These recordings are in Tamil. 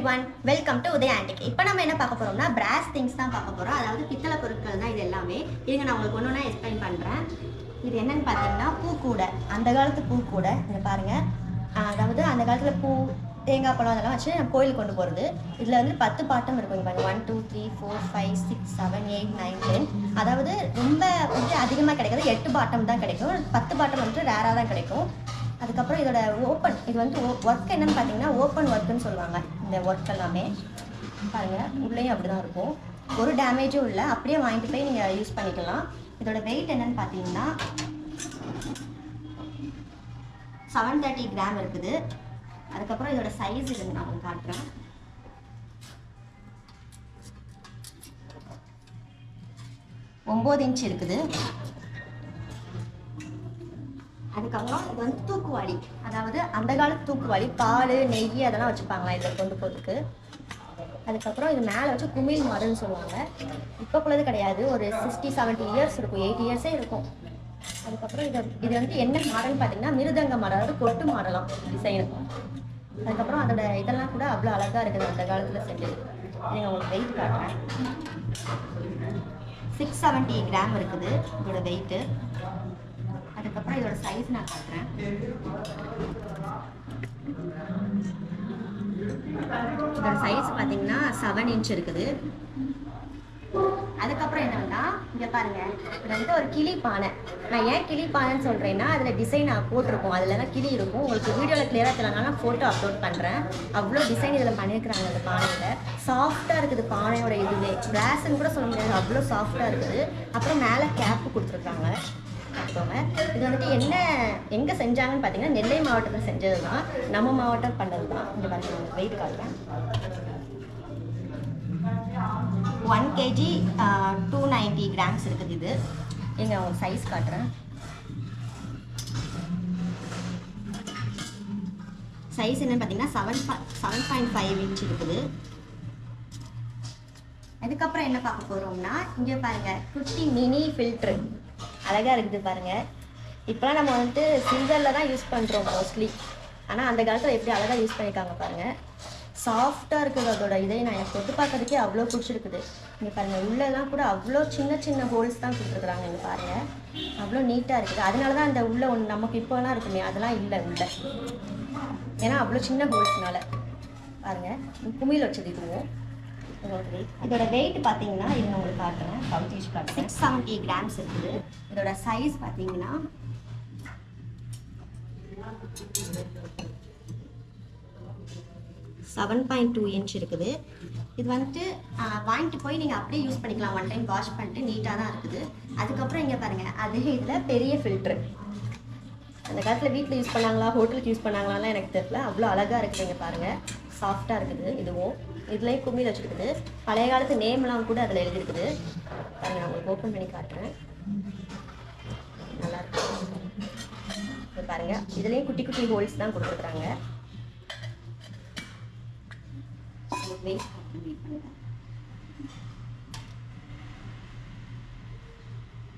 everyone, welcome to Uday Antique. இப்போ நம்ம என்ன பார்க்க போறோம்னா brass things தான் பார்க்க போறோம். அதாவது பித்தளை பொருட்கள் தான் இது எல்லாமே. இருங்க நான் உங்களுக்கு ஒண்ணா எக்ஸ்பிளைன் பண்றேன். இது என்னன்னு பார்த்தீங்கன்னா பூக்கூடை. அந்த காலத்து பூக்கூடை. இங்க பாருங்க. அதாவது அந்த காலத்துல பூ தேங்காய் பழம் அதெல்லாம் வச்சு நம்ம கோயிலுக்கு கொண்டு போகிறது. இதில் வந்து 10 பாட்டம் இருக்கும். இங்கே பாருங்கள் 1 2 3 4 5 6 7 8 9 10. அதாவது ரொம்ப வந்து அதிகமாக கிடைக்காது, 8 பாட்டம் தான் கிடைக்கும். 10 பாட்டம் வந்துட்டு ரேராக தான் கிடைக்கும். அதுக்கப்புறம் இதோட ஓப்பன், இது வந்து ஒர்க் என்னன்னு பார்த்தீங்கன்னா ஓப்பன் ஒர்க்குன்னு சொல்லுவாங்க. இந்த ஒர்க் எல்லாமே பாருங்கள், உள்ளேயும் அப்படி தான் இருக்கும். ஒரு டேமேஜும் இல்லை, அப்படியே வாங்கிட்டு போய் நீங்கள் யூஸ் பண்ணிக்கலாம். இதோட வெயிட் என்னன்னு பார்த்தீங்கன்னா 730 கிராம் இருக்குது. அதுக்கப்புறம் இதோட சைஸ் இருந்து நான் உங்களுக்கு காட்டுறேன். இன்ச் இருக்குது. அதுக்கப்புறம் இது வந்து தூக்குவாளி, அதாவது அந்த காலத்து தூக்குவாளி, பால் நெய் அதெல்லாம் வச்சுப்பாங்களா இதில் கொண்டு போகிறதுக்கு. அதுக்கப்புறம் இது மேலே வச்சு குமிழ் மாடல்னு சொல்லுவாங்க. இப்போ உள்ளது கிடையாது, ஒரு 60-70 இயர்ஸ் இருக்கும், 8 இயர்ஸே இருக்கும். அதுக்கப்புறம் இது வந்து என்ன மாடல்னு பார்த்தீங்கன்னா மிருதங்க மாடல், அதாவது கொட்டு மாடலாம் டிசைனு. அதுக்கப்புறம் அதோட இதெல்லாம் கூட அவ்வளோ அழகாக இருக்குது அந்த காலத்தில் செஞ்சது. நீங்கள் உங்களுக்கு வெயிட் காட்டுறேன். 670 கிராம் இருக்குது இதோட வெயிட்டு. அதுக்கப்புறம் இதோட சைஸ் நான் காட்டுறேன். இதோட சைஸ் பார்த்தீங்கன்னா 7 இன்ச் இருக்குது. அதுக்கப்புறம் என்னன்னா இங்கே பாருங்க, இது வந்து ஒரு கிளி பானை. நான் ஏன் கிளி பானைன்னு சொல்கிறேன்னா அதில் டிசைன் நான் போட்டிருக்கோம், அதில் தான் கிளி இருக்கும். உங்களுக்கு வீடியோவில் கிளியராக தெரியலனா நான் ஃபோட்டோ அப்லோட் பண்ணுறேன். அவ்வளோ டிசைன் இதில் பண்ணியிருக்கிறாங்க அந்த பானையில். சாஃப்டாக இருக்குது பானையோட இதுவே, கிளாஸ்ன்னு கூட சொல்ல முடியாது, அவ்வளோ சாஃப்டாக இருக்குது. அப்புறம் மேலே கேப்பு கொடுத்துருக்காங்க. பார்த்துக்கோங்க. இது வந்துட்டு என்ன எங்கே செஞ்சாங்கன்னு பார்த்தீங்கன்னா நெல்லை மாவட்டத்தில் செஞ்சது தான், நம்ம மாவட்டம் பண்ணது தான். இங்கே பாருங்க, வெயிட் காட்டுறேன். 1 kg 290 கிராம்ஸ் இருக்குது இது. எங்க அவங்க சைஸ் காட்டுறேன். சைஸ் என்னன்னு பார்த்தீங்கன்னா 7.5 இன்ச் இருக்குது. அதுக்கப்புறம் என்ன பார்க்க போகிறோம்னா இங்கே பாருங்க, குட்டி மினி ஃபில்ட்ரு அழகாக இருக்குது பாருங்க. இப்போலாம் நம்ம வந்துட்டு சில்வரில் தான் யூஸ் பண்ணுறோம் மோஸ்ட்லி, ஆனால் அந்த காலத்தில் எப்படி அழகாக யூஸ் பண்ணியிருக்காங்க பாருங்கள். சாஃப்டாக இருக்குது அதோட இதே, நான் எனக்கு தொட்டு பார்க்கறதுக்கே அவ்வளோ பிடிச்சிருக்குது. இங்கே பாருங்கள், உள்ளெல்லாம் கூட அவ்வளோ சின்ன சின்ன ஹோல்ஸ் தான் கொடுத்துருக்குறாங்க. இங்கே பாருங்கள், அவ்வளோ நீட்டாக இருக்குது. அதனால தான் அந்த உள்ளே ஒன்று நமக்கு இப்போலாம் இருக்குமே அதெல்லாம் இல்லை உள்ள, ஏன்னா அவ்வளோ சின்ன ஹோல்ஸ்னால. பாருங்கள், குமிழ் வச்சது இதுவும். இதோட வெயிட் பார்த்தீங்கன்னா இது நான் உங்களுக்கு காட்டுறேன், 670 கிராம்ஸ் இருக்குது. இதோட சைஸ் பார்த்தீங்கன்னா 7.2 இன்ச் இருக்குது. இது வந்துட்டு வாங்கிட்டு போய் நீங்கள் அப்படியே யூஸ் பண்ணிக்கலாம், 1 டைம் வாஷ் பண்ணிட்டு நீட்டாக தான் இருக்குது. அதுக்கப்புறம் இங்கே பாருங்கள், அதே இதில் பெரிய ஃபில்ட்ரு. அந்த காலத்தில் வீட்டில் யூஸ் பண்ணாங்களா ஹோட்டலுக்கு யூஸ் பண்ணாங்களாலாம் எனக்கு தெரியல, அவ்வளோ அழகாக இருக்குது. இங்கே பாருங்கள், சாஃப்டாக இருக்குது. இதுவும் இதுலேயும் குமிழ் வச்சுருக்குது, பழைய காலத்து நேம்லாம் கூட அதில் எழுதிருக்குது. பாருங்கள், நான் உங்களுக்கு ஓப்பன் பண்ணி காட்டுறேன். நல்லாயிருக்கு. இது பாருங்கள், இதுலேயும் குட்டி குட்டி ஹோல்ஸ் தான் கொடுத்துருக்குறாங்க.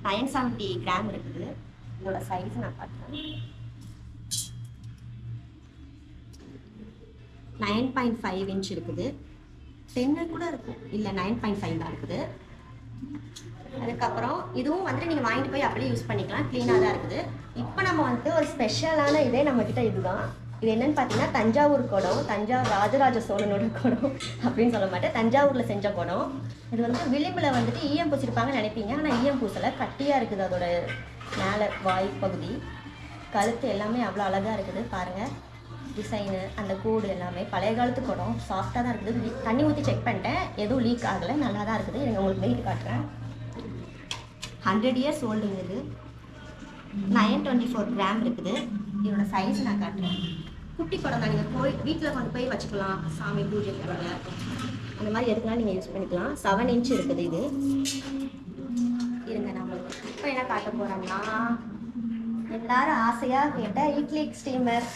970 கிராம் இருக்குது. இதோட சைஸ் நான் காட்டுறேன். 9.5 இன்ச் இருக்குது. 10 கூட இருக்கும், இல்லை 9.5 தான் இருக்குது. அதுக்கப்புறம் இதுவும் வந்துட்டு நீங்கள் வாங்கிட்டு போய் அப்படியே யூஸ் பண்ணிக்கலாம், க்ளீனாக தான் இருக்குது. இப்போ நம்ம வந்துட்டு ஒரு ஸ்பெஷலான இதே நம்மக்கிட்ட இதுதான். இது என்னன்னு பார்த்தீங்கன்னா தஞ்சாவூர் குடம், தஞ்சாவூர் ராஜராஜ சோழனோட குடம் அப்படின்னு சொல்ல மாட்டேன், தஞ்சாவூரில் செஞ்ச குடம். இது வந்து விளிம்பில் வந்துட்டு ஈயம் பூசிருப்பாங்கன்னு நினைப்பீங்க, ஆனால் ஈயம் பூசலை, கட்டியாக இருக்குது. அதோட மேலே வாய் பகுதி, கழுத்து எல்லாமே அவ்வளோ அழகாக இருக்குது. பாருங்கள், டிசைனு அந்த கூடு எல்லாமே பழைய காலத்து குடம், சாஃப்டாக தான் இருக்குது. தண்ணி ஊற்றி செக் பண்ணிட்டேன், எதுவும் லீக் ஆகலை, நல்லா தான் இருக்குது. எனக்கு உங்களுக்கு வெயிட் காட்டுறேன். 100 இயர்ஸ் ஓல்டுங்க இது. 924 கிராம் இருக்குது. இதோட சைஸ் நான் காட்டுறேன். குட்டி குடம் தான், நீங்கள் வீட்டில் கொண்டு போய் வச்சுக்கலாம், சாமி பூஜை பண்ணுங்க அந்த மாதிரி எதுக்குலாம் நீங்கள் யூஸ் பண்ணிக்கலாம். 7 இன்ச் இருக்குது இது. இருங்க நம்மளுக்கு இப்போ என்ன காட்ட போகிறோம்னா எல்லாரும் ஆசையாக கேட்ட இட்லி ஸ்டீமர்.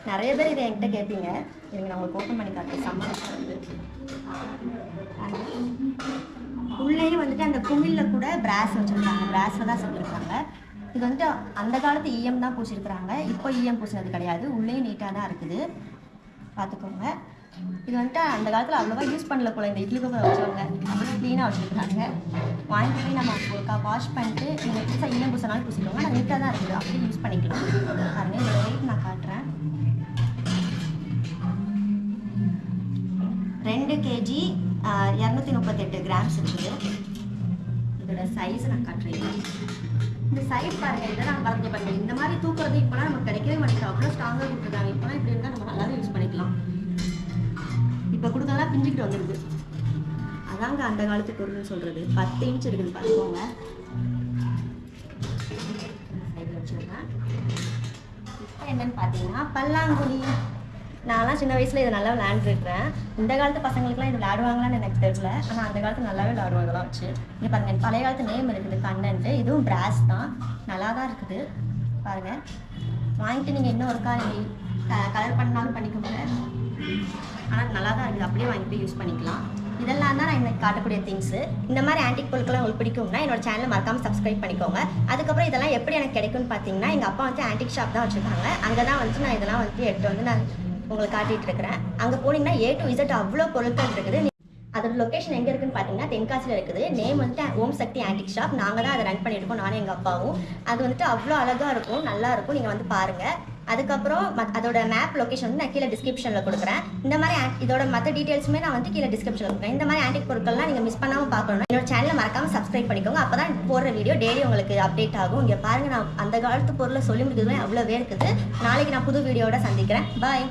நிறைய பேர் இதை என்கிட்ட கேட்பீங்க. இருங்க நான் உங்களுக்கு ஓப்பன் பண்ணி காட்டுறேன். சம்மந்தம் வந்து உள்ளேயும் வந்துட்டு அந்த குமிழில் கூட பிராஸ் வச்சுருக்காங்க, பிராஸில் தான் செஞ்சுருக்காங்க. இது வந்துட்டு அந்த காலத்து ஈயம் தான் பூசிருக்கிறாங்க, இப்போ ஈயம் பூசினது கிடையாது. உள்ளேயும் நீட்டாக தான் இருக்குது, பார்த்துக்கோங்க. இது வந்துட்டு அந்த காலத்தில் அவ்வளோவா யூஸ் பண்ணல போல, இந்த இட்லி குக்கரை வச்சவங்க அவ்வளோ க்ளீனாக வச்சுருக்காங்க. வாங்கிட்டு போய் நம்ம ஒருக்கா வாஷ் பண்ணிட்டு நீங்கள் புதுசாக இன்னும் பூசினாலும் பூசிக்கோங்க. ஆனால் நீட்டாக தான் இருக்குது, அப்படியே யூஸ் பண்ணிக்கலாம். பாருங்கள், இதோட வெயிட் நான் காட்டுறேன். 2 kg 238 கிராம்ஸ் இருக்குது. இதோட சைஸ் நான் காட்டுறேன். இந்த சைஸ் பாருங்கள், இதை நான் பார்த்து பாருங்கள். இந்த மாதிரி தூக்குறது இப்போலாம் நமக்கு கிடைக்கவே மாட்டேங்குது, அவ்வளோ ஸ்ட்ராங்காக கொடுத்துருக்காங்க. இப்போலாம் இப்படி இருந்தால் நம்ம நல்லாவே யூஸ் பண்ணிக்கலாம். இப்போ கொடுக்கலாம் பிஞ்சுக்கிட்டு வந்துடுது. அதாங்க அந்த காலத்து பொருள்னு சொல்கிறது. 10 இன்ச் இருக்குது பார்த்துக்கோங்க. சைடில் வச்சுருக்கேன். இப்போ என்னன்னு பார்த்தீங்கன்னா பல்லாங்குழி. நான்லாம் சின்ன வயசில் இதை நல்லா விளையாண்டுருக்கிறேன். இந்த காலத்து பசங்களுக்குலாம் இது விளையாடுவாங்களான்னு எனக்கு தெரியல, ஆனால் அந்த காலத்து நல்லாவே விளையாடுவாங்க இதெல்லாம் வச்சு. இங்கே பாருங்கள், பழைய காலத்து நேம் இருக்குது கண்ணன்ட்டு. இதுவும் பிராஸ் தான், நல்லா தான் இருக்குது பாருங்கள். வாங்கிட்டு நீங்கள் இன்னும் ஒருக்கா கலர் பண்ணாலும் பண்ணிக்கோங்க. ஆனால் நல்லா தான் இருக்குது, அப்படியே வாங்கிட்டு யூஸ் பண்ணிக்கலாம். இதெல்லாம் தான் நான் எனக்கு காட்டக்கூடிய திங்ஸு. இந்த மாதிரி ஆன்டிக் பொருட்கள்லாம் உங்களுக்கு பிடிக்கும்னா என்னோட சேனலை மறக்காமல் சப்ஸ்கிரைப் பண்ணிக்கோங்க. அதுக்கப்புறம் இதெல்லாம் எப்படி எனக்கு கிடைக்கும்னு பார்த்தீங்கன்னா, எங்கள் அப்பா வந்து ஆன்டிக் ஷாப் தான் வச்சுருக்காங்க. அங்கே தான் வந்துட்டு நான் இதெல்லாம் வந்துட்டு எடுத்து வந்து நான் உங்களுக்கு காட்டிகிட்டு இருக்கிறேன். அங்கே போனீங்கன்னா A to Z அவ்வளோ பொருட்கள் இருக்குது. அதோட லொக்கேஷன் எங்கே இருக்குன்னு பார்த்தீங்கன்னா தென்காசியில் இருக்குது. நேம் வந்துட்டு ஓம் சக்தி ஆன்டிக் ஷாப். நாங்கள் தான் அதை ரன் பண்ணியிருக்கோம், நானும் எங்கள் அப்பாவும். அது வந்துட்டு அவ்வளோ அழகாக இருக்கும், நல்லா இருக்கும். நீங்கள் வந்து பாருங்கள். அதுக்கப்புறம் அதோட மேப் லொக்கேஷன் வந்து நான் கீழே டிஸ்கிரிப்ஷனில் கொடுக்குறேன். இந்த மாதிரி இதோட மற்ற டீட்டெயில்ஸுமே நான் வந்து கீழே டிஸ்கிரிப்ஷனில் கொடுக்குறேன். இந்த மாதிரி ஆன்டிக் பொருட்கள்லாம் நீங்கள் மிஸ் பண்ணாமல் பார்க்கணும். என்னோட சேனலை மறக்காமல் சப்ஸ்கிரைப் பண்ணிக்கோங்க. அப்போ தான் போடுற வீடியோ டெய்லி உங்களுக்கு அப்டேட் ஆகும். இங்கே பாருங்கள், நான் அந்த காலத்து பொருளை சொல்லி முடிக்கிறதுலாம் அவ்வளோவே இருக்குது. நாளைக்கு நான் புது வீடியோட சந்திக்கிறேன். பாய்.